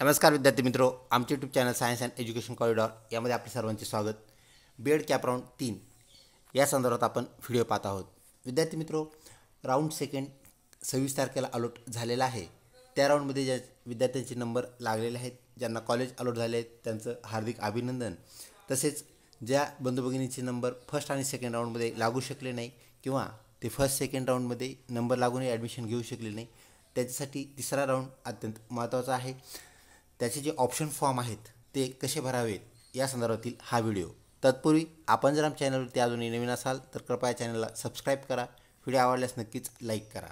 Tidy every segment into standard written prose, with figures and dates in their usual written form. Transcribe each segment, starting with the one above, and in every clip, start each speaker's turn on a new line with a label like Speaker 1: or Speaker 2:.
Speaker 1: नमस्कार विद्यार्थी मित्रों, आमचे YouTube channel science and education corridor यामध्ये आपले सर्वांचे स्वागत। बीएड कॅप राऊंड 3 या संदर्भात आपण व्हिडिओ पाहत आहोत। विद्यार्थी मित्रों, राऊंड सेकंड 26 तारखेला अलॉट झालेला आहे। त्या राऊंडमध्ये ज्या विद्यार्थ्यांचे नंबर लागलेले आहेत, ज्यांना कॉलेज अलॉट झाले आहेत, त्यांचं हार्दिक अभिनंदन। तसेच ज्या बंधू भगिनींचे नंबर फर्स्ट आणि सेकंड राऊंडमध्ये लागू शकले नाही किंवा ते फर्स्ट सेकंड राऊंडमध्ये नंबर लागूनही ॲडमिशन घेऊ शकले नाही, त्याच्यासाठी तिसरा राऊंड अत्यंत महत्त्वाचा आहे। त्याचे जे ऑप्शन फॉर्म आहेत ते कसे भरावेत या संदर्भातील हा व्हिडिओ। तत्पूर्वी आपण जर आमच्या चॅनलवरती अजूनही नवीन असाल तर कृपया चॅनलला सबस्क्राईब करा, व्हिडिओ आवडल्यास नक्कीच लाईक करा।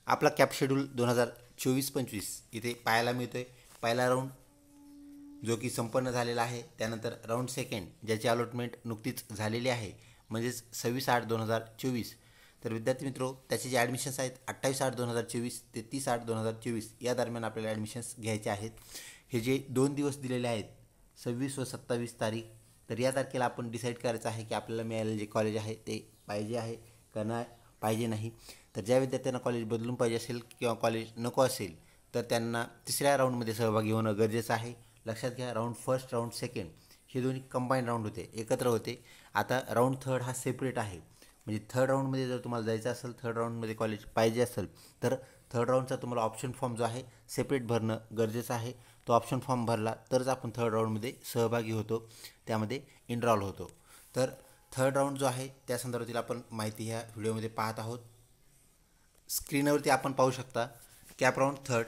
Speaker 1: आपला कॅप शेड्यूल 2024-25 इथे पाहायला मिळतोय। पहिला राऊंड जो की संपन्न झालेला आहे, त्यानंतर राऊंड सेकंड ज्याची अलॉटमेंट नुकतीच झालेली आहे, म्हणजेच 26/8/2024। तर विद्यार्थी मित्रों, त्याचे जे ॲडमिशन्स आहेत 28/8/2024 ते 30/8/2024 या दरम्यान आपल्याला ॲडमिशन्स घ्यायचे आहेत। हे जे 2 दिवस दिलेले आहेत, 26 व 27 तारीख, तर या तारखेला आपण डिसाईड करायचं आहे की आपल्याला मिळालेले जे कॉलेज आहे ते पाहिजे आहे का नाही पाहिजे नाही। तर ज्या विद्यार्थ्यांना कॉलेज बदलून पाहिजे असेल किंवा कॉलेज नको असेल तर त्यांना तिसऱ्या राऊंडमध्ये सहभागी होणं गरजेचं आहे। लक्षात घ्या, राऊंड फर्स्ट राऊंड सेकंड हे दोन्ही कंबाईंड राऊंड होते, एकत्र होते। आता राऊंड थर्ड हा सेपरेट आहे, म्हणजे थर्ड राऊंडमध्ये जर तुम्हाला जायचं असेल, थर्ड राऊंडमध्ये कॉलेज पाहिजे असेल तर थर्ड राऊंडचा तुम्हाला ऑप्शन फॉर्म जो आहे सेपरेट भरणं गरजेचं आहे। तो ऑप्शन फॉर्म भरला तरच आपण थर्ड राऊंडमध्ये सहभागी होतो, त्यामध्ये इनरॉल होतो। तर थर्ड राऊंड जो आहे त्या संदर्भातील आपण माहिती ह्या व्हिडिओमध्ये पाहत आहोत। स्क्रीनवरती आपण पाहू शकता कॅप राऊंड थर्ड।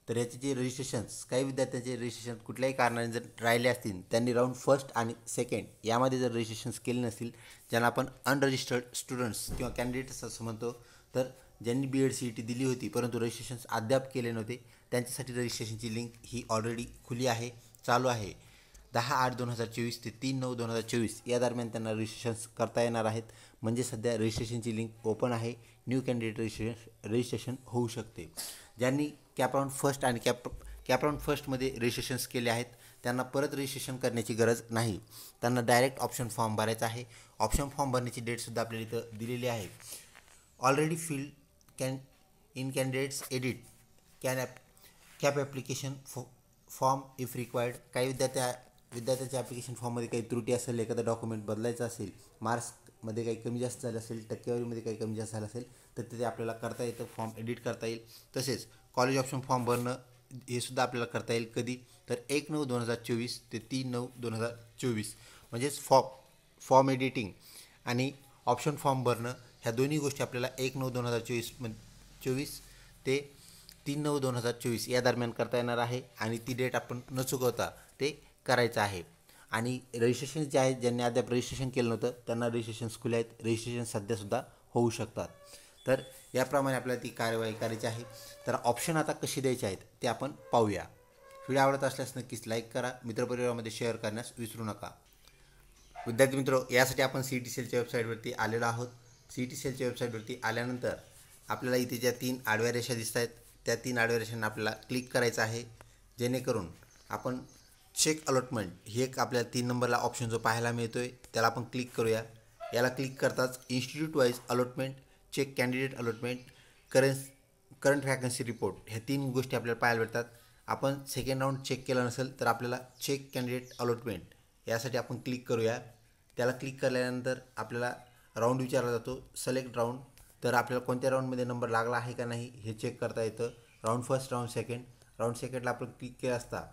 Speaker 1: तर याचे जे रजिस्ट्रेशन्स, काही विद्यार्थ्यांचे रजिस्ट्रेशन कुठल्याही कारणाने जर राहिले असतील, त्यांनी राऊंड फर्स्ट आणि सेकंड यामध्ये जर रजिस्ट्रेशन्स केले नसतील, ज्यांना आपण अनरजिस्टर्ड स्टुडंट्स किंवा कॅन्डिडेट्स असं म्हणतो, तर ज्यांनी BEd CET दिली होती परंतु रजिस्ट्रेशन्स अद्याप केले नव्हते, त्यांच्यासाठी रजिस्ट्रेशनची लिंक ही ऑलरेडी खुली आहे, चालू आहे। 10/8/2024 ते 3/9/2024 या दरम्यान त्यांना रजिस्ट्रेशन्स करता येणार आहेत। म्हणजे सध्या रजिस्ट्रेशनची लिंक ओपन आहे, न्यू कॅन्डिडेट रजिस्ट्रेशन होऊ शकते। ज्यांनी कॅप राऊंड फर्स्ट आणि कॅप राऊंड फर्स्टमध्ये रजिस्ट्रेशन्स केले आहेत त्यांना परत रजिस्ट्रेशन करण्याची गरज नाही, त्यांना डायरेक्ट ऑप्शन फॉर्म भरायचा आहे। ऑप्शन फॉर्म भरण्याची डेटसुद्धा आपल्याला इथं दिलेली आहे। Already field candidates edit cap application form if required. काही विद्यार्थ्यांच्या ॲप्लिकेशन फॉर्ममध्ये काही त्रुटी असेल, एखादा डॉक्युमेंट बदलायचं असेल, मार्क्समध्ये काही कमी जास्त झालं असेल, टक्केवारीमध्ये काही कमी जास्त झालं असेल तर ते आपल्याला करता येतं, फॉर्म एडिट करता येईल। तसेच कॉलेज ऑप्शन फॉर्म भरणं हे सुद्धा आपल्याला करता येईल कधी, तर 1/9/2024 ते 3/9/2024 म्हणजेच फॉर्म एडिटिंग आणि ऑप्शन फॉर्म भरणं ह्या दोन्ही गोष्टी आपल्याला 1/9/2024 ते 3/9/2024 या दरम्यान करता येणार आहे आणि ती डेट आपण न चुकवता ते करायचं आहे। आणि रजिस्ट्रेशन जे आहेत, ज्यांनी अद्याप रजिस्ट्रेशन केलं नव्हतं त्यांना रजिस्ट्रेशन्स खुले आहेत, रजिस्ट्रेशन सध्यासुद्धा होऊ शकतात। तर याप्रमाणे आपल्याला ती कार्यवाही करायची आहे। तर ऑप्शन आता कशी द्यायचे आहेत ते आपण पाहूया। व्हिडिओ आवडत असल्यास नक्कीच लाईक करा, मित्रपरिवारामध्ये शेअर करण्यास विसरू नका। विद्यार्थी मित्रों, यासाठी आपण CET सेलच्या वेबसाईटवरती आलेलो आहोत। CET सेलच्या वेबसाईटवरती आल्यानंतर आपल्याला इथे ज्या 3 आडव्या रेषा दिसत आहेत त्या 3 आडव्या रेषांना आपल्याला क्लिक करायचं आहे, जेणेकरून आपण चेक अलॉटमेंट ही एक आपल्याला 3 नंबरला ऑप्शन जो पाहायला मिळतोय त्याला आपण क्लिक करूया। याला क्लिक करताच institute wise allotment, check candidate allotment, current vacancy report ह्या 3 गोष्टी आपल्याला पाहायला भेटतात। आपण सेकंड राऊंड चेक केला नसेल तर आपल्याला चेक कॅन्डिडेट अलॉटमेंट यासाठी आपण क्लिक करूया। त्याला क्लिक केल्यानंतर आपल्याला राऊंड विचारला जातो, सिलेक्ट राऊंड। तर आपल्याला कोणत्या राऊंडमध्ये नंबर लागला आहे का नाही हे चेक करता येतं। Round first, round second. Round सेकंडला आपण क्लिक केला असता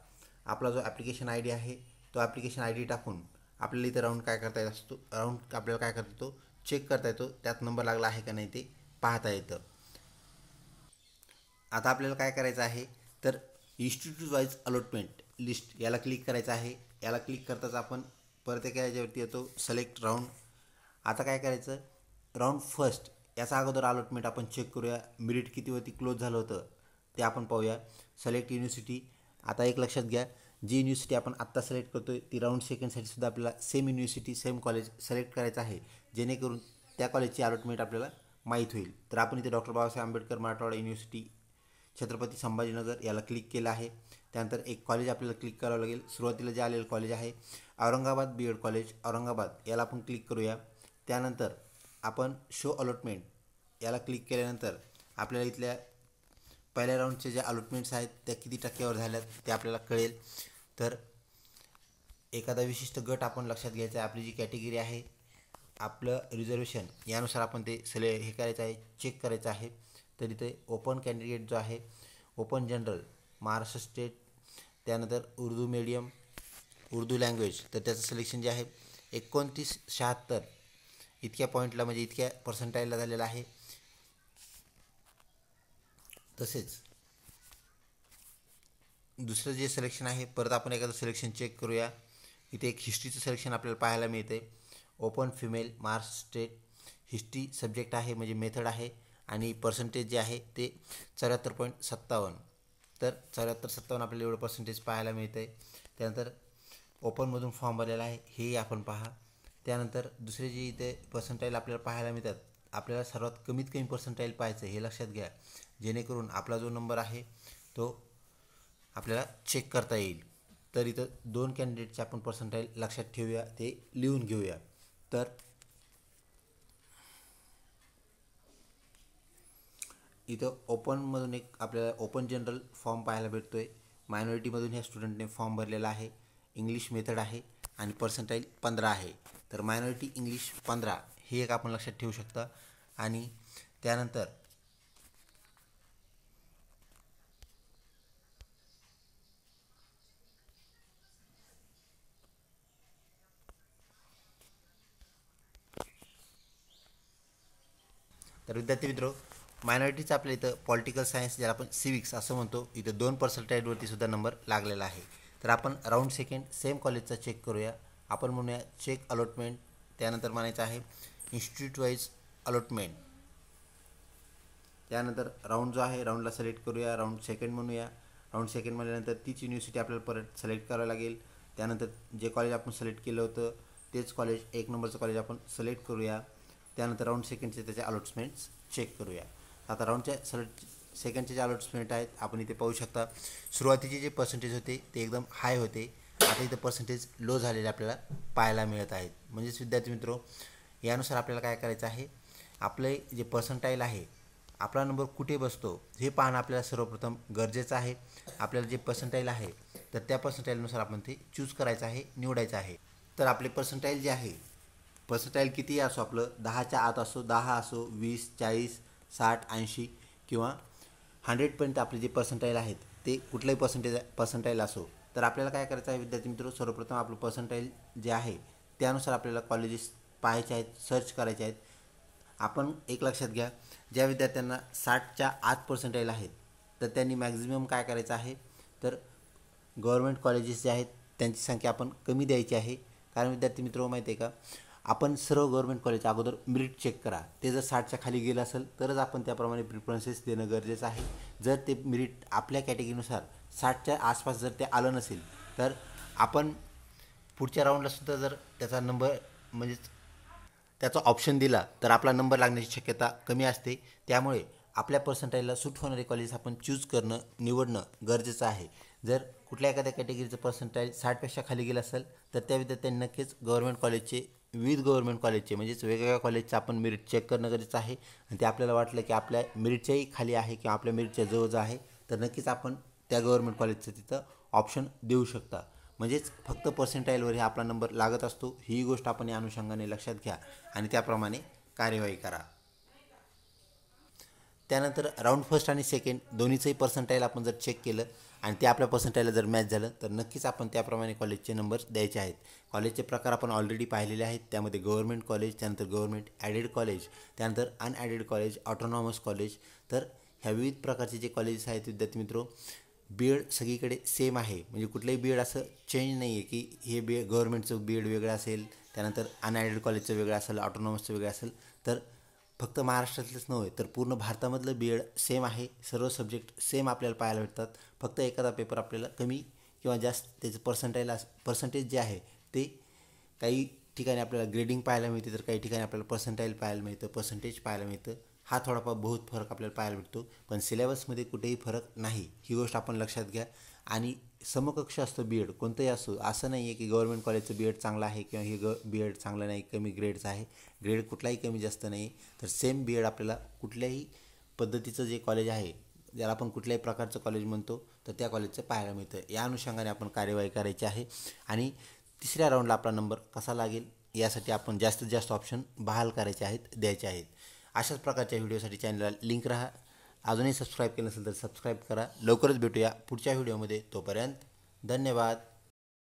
Speaker 1: आपला जो ॲप्लिकेशन ID आहे तो ॲप्लिकेशन ID टाकून आपल्याला इथं राऊंड काय करता येत असतो, राऊंड आपल्याला काय करता येतो, चेक करता येतो, त्यात नंबर लागला आहे का नाही ते पाहता येतं। आता आपल्याला काय करायचं आहे तर इन्स्टिट्यूट वाईज अलॉटमेंट लिस्ट याला क्लिक करायचं आहे। याला क्लिक करताच आपण परत एका याच्यावरती येतो, सिलेक्ट राऊंड। आता काय करायचं, राऊंड फर्स्ट याचा अगोदर अलॉटमेंट आपण चेक करूया, मेरिट कितीवरती क्लोज झालं होतं ते आपण पाहूया। Select university. आता एक लक्षात घ्या, जी युनिव्हर्सिटी आपण आत्ता सिलेक्ट करतोय ती राऊंड सेकंडसाठी सुद्धा आपल्याला same university, same college select करायचं आहे, जेणेकरून त्या कॉलेजची अलॉटमेंट आपल्याला माहीत होईल। तर आपण इथे डॉक्टर बाबासाहेब आंबेडकर मराठवाडा युनिव्हर्सिटी छत्रपती संभाजीनगर याला क्लिक केलं आहे। त्यानंतर एक कॉलेज आपल्याला क्लिक करावं लागेल। सुरुवातीला जे आलेलं कॉलेज आहे औरंगाबाद BEd कॉलेज औरंगाबाद याला आपण क्लिक करूया। त्यानंतर आपण शो अलॉटमेंट याला क्लिक केल्यानंतर आपल्याला इथल्या पहिल्या राऊंडचे जे अलॉटमेंट्स आहेत त्या किती टक्क्यावर झाल्यात ते आपल्याला कळेल. तर एखादा विशिष्ट गट आपण लक्षात घ्यायचा आहे. आपली जी कॅटेगरी आहे, आपलं रिझर्वेशन यानुसार आपण ते हे करायचं आहे, चेक करायचं आहे. तर इथे ओपन कॅन्डिडेट जो आहे, ओपन जनरल महाराष्ट्र स्टेट, त्यानंतर उर्दू मीडियम, उर्दू लँग्वेज, तर त्याचं सिलेक्शन जे आहे 2976 इतक्या पॉईंटला म्हणजे इतक्या पर्सेंटाईलला झालेलं आहे. तसेच दुसरं जे सिलेक्शन आहे, परत आपण एखादं सिलेक्शन चेक करूया. इथे एक हिस्ट्रीचं सिलेक्शन आपल्याला पाहायला मिळते. Open female Maharashtra state, history subject आहे म्हणजे मेथड आहे आणि पर्सेंटेज जे आहे ते 74.57. तर 74-57 आपल्याला एवढं पर्सेंटेज पाहायला मिळतं आहे. त्यानंतर ओपनमधून फॉर्म भरलेला आहे हेही आपण पहा. त्यानंतर दुसरे जे इथे पर्सेंटाईल आपल्याला पाहायला मिळतात, आपल्याला सर्वात कमीत कमी पर्सेंटाईल पाहायचं हे लक्षात घ्या, जेणेकरून आपला जो नंबर आहे तो आपल्याला चेक करता येईल. तर इथं 2 कॅन्डिडेटचे आपण पर्सेंटाईल लक्षात ठेवूया, ते लिहून घेऊया. तर इथं ओपनमधून एक आपल्याला ओपन जनरल फॉर्म पाहायला भेटतो आहे. मायनॉरिटीमधून ह्या स्टुडंटने फॉर्म भरलेला आहे. इंग्लिश मेथड आहे आणि पर्सेंटाईल 15 आहे. तर मायनॉरिटी इंग्लिश 15 हे एक आपण लक्षात ठेवू शकता. आणि त्यानंतर तर विद्यार्थी मित्र, मायनॉरिटीचं आपल्या इथं पॉलिटिकल सायन्स ज्याला आपण सिविक्स असं म्हणतो, इथं 2 पर्सेंटाईलवरती सुद्धा नंबर लागलेला आहे. तर आपण राऊंड सेकंड सेम कॉलेजचा चेक करूया. आपण म्हणूया चेक अलॉटमेंट, त्यानंतर म्हणायचं आहे इन्स्टिट्यूट वाईज अलॉटमेंट. त्यानंतर राऊंड जो आहे राऊंडला सिलेक्ट करूया. राऊंड सेकंड म्हणूया. राऊंड सेकंड म्हणल्यानंतर तीच युनिव्हर्सिटी आपल्याला परत सिलेक्ट करावं लागेल. त्यानंतर जे कॉलेज आपण सिलेक्ट केलं होतं तेच कॉलेज, 1 नंबरचं कॉलेज आपण सिलेक्ट करूया. त्यानंतर राऊंड सेकंडचे त्याचे अलॉटमेंट्स चेक करूया. आता राऊंडच्या सेकंडचे जे अलॉटमेंट आहेत आपण इथे पाहू शकता. सुरुवातीचे जे पर्सेंटेज होते ते एकदम हाय होते, आता इथं पर्सेंटेज लो झालेले आपल्याला पाहायला मिळत आहेत. म्हणजेच विद्यार्थी मित्रो, यानुसार आपल्याला काय करायचं आहे, आपले जे पर्सेंटाईल आहे, आपला नंबर कुठे बसतो हे पाहणं आपल्याला सर्वप्रथम गरजेचं आहे. आपल्याला जे पर्सेंटाईल आहे तर त्या पर्सेंटाईलनुसार आपण ते चूज करायचं आहे, निवडायचं आहे. तर आपले पर्सेंटाईल जे आहे, पर्सेंटाईल कितीही असो, आपलं 10च्या आत असो, 10 असो, 20, 40, 60, 80 किंवा 100पर्यंत आपले जे पर्सेंटाईल आहेत ते कुठलंही पर्सेंटाईल असो. तर आपल्याला काय करायचं आहे विद्यार्थी मित्र, सर्वप्रथम आपलं पर्सेंटाईल जे आहे त्यानुसार आपल्याला कॉलेजेस पाहायचे आहेत, सर्च करायचे आहेत. आपण एक लक्षात घ्या, ज्या विद्यार्थ्यांना 60च्या आत पर्सेंटाईल आहेत तर त्यांनी मॅक्झिमम काय करायचं आहे, तर गव्हर्मेंट कॉलेजेस जे आहेत त्यांची संख्या आपण कमी द्यायची आहे. कारण विद्यार्थी मित्र माहिती आहे का, आपण सर्व गव्हर्मेंट कॉलेज अगोदर मेरिट चेक करा. ते जर 60च्या खाली गेलं असेल तरच आपण त्याप्रमाणे प्रिफरन्सेस देणं गरजेचं आहे. जर ते मेरिट आपल्या कॅटेगरीनुसार 60च्या आसपास जर ते आलं नसेल तर आपण पुढच्या राऊंडलासुद्धा जर त्याचा नंबर म्हणजेच त्याचा ऑप्शन दिला तर आपला नंबर लागण्याची शक्यता कमी असते. त्यामुळे आपल्या पर्सेंटाईलला सूट होणारे कॉलेज आपण चूज करणं, निवडणं गरजेचं आहे. जर कुठल्या एखाद्या कॅटेगरीचं पर्सेंटाईल 60पेक्षा खाली गेलं असेल तर त्या विद्यार्थ्यांनी नक्कीच गव्हर्मेंट कॉलेजचे, विविध गव्हर्मेंट कॉलेजचे म्हणजेच वेगवेगळ्या कॉलेजचं आपण मेरिट चेक करणं गरजेचं आहे. आणि ते आपल्याला वाटलं की आपल्या मेरिटच्याही खाली आहे किंवा आपल्या मेरिटच्या जवळ आहे तर नक्कीच आपण त्या गव्हर्मेंट कॉलेजचं तिथं ऑप्शन देऊ शकता. म्हणजेच फक्त पर्सेंटाईलवर आपला नंबर लागत असतो, ही गोष्ट आपण या अनुषंगाने लक्षात घ्या आणि त्याप्रमाणे कार्यवाही करा. त्यानंतर राऊंड फर्स्ट आणि सेकंड दोन्हीचंही पर्सेंटाईल आपण जर चेक केलं आणि ते आपल्या पर्सेंटाईलला जर मॅच झालं तर नक्कीच आपण त्याप्रमाणे कॉलेजचे नंबर्स द्यायचे आहेत. कॉलेजचे प्रकार आपण ऑलरेडी पाहिलेले आहेत. त्यामध्ये गव्हर्मेंट कॉलेज, त्यानंतर गव्हर्मेंट ॲडेड कॉलेज, त्यानंतर अनॲडेड कॉलेज, ऑटोनॉमस कॉलेज. तर ह्या विविध प्रकारचे जे कॉलेजेस आहेत विद्यार्थी मित्रो, बीएड सगळीकडे सेम आहे. म्हणजे कुठलंही बीएड असं चेंज नाही आहे की हे गव्हर्मेंटचं बीएड वेगळं असेल, त्यानंतर अनॲडेड कॉलेजचं वेगळं असेल, ऑटोनॉमसचं वेगळं असेल. तर फक्त महाराष्ट्रातलेच नव्हे तर पूर्ण भारतामधलं बीएड सेम आहे. सर्व सब्जेक्ट सेम आपल्याला पाहायला भेटतात. फक्त एखादा पेपर आपल्याला कमी किंवा जास्त त्याचं पर्सेंटेज जे आहे ते काही ठिकाणी आपल्याला ग्रेडिंग पाहायला मिळते, तर काही ठिकाणी आपल्याला पर्सेंटाईल पाहायला मिळतं, पर्सेंटेज पाहायला मिळतं. हा थोडाफार बहुत फरक आपल्याला पाहायला भेटतो, पण सिलेबसमध्ये कुठेही फरक नाही, ही गोष्ट आपण लक्षात घ्या. आणि समकक्ष असतं बीएड कोणतंही असो, असं नाही आहे की गव्हर्मेंट कॉलेजचं बीएड चांगलं आहे किंवा हे बीएड चांगलं नाही, कमी ग्रेडचं आहे. ग्रेड कुठलाही कमी जास्त नाही. तर सेम बीएड आपल्याला कुठल्याही पद्धतीचं जे कॉलेज आहे ज्याला आपण कुठल्याही प्रकारचं कॉलेज म्हणतो तर त्या कॉलेजचं पाहायला मिळतं. या अनुषंगाने आपण कार्यवाही करायची आहे. आणि तिसऱ्या राऊंडला आपला नंबर कसा लागेल यासाठी आपण जास्तीत जास्त ऑप्शन बहाल करायचे आहेत, द्यायचे आहेत. अशाच प्रकारच्या व्हिडिओसाठी चॅनलला लिंक राहा. अजूनही सबस्क्राईब केलं नसेल तर सबस्क्राईब करा. लवकरच भेटूया पुढच्या व्हिडिओमध्ये. तोपर्यंत धन्यवाद.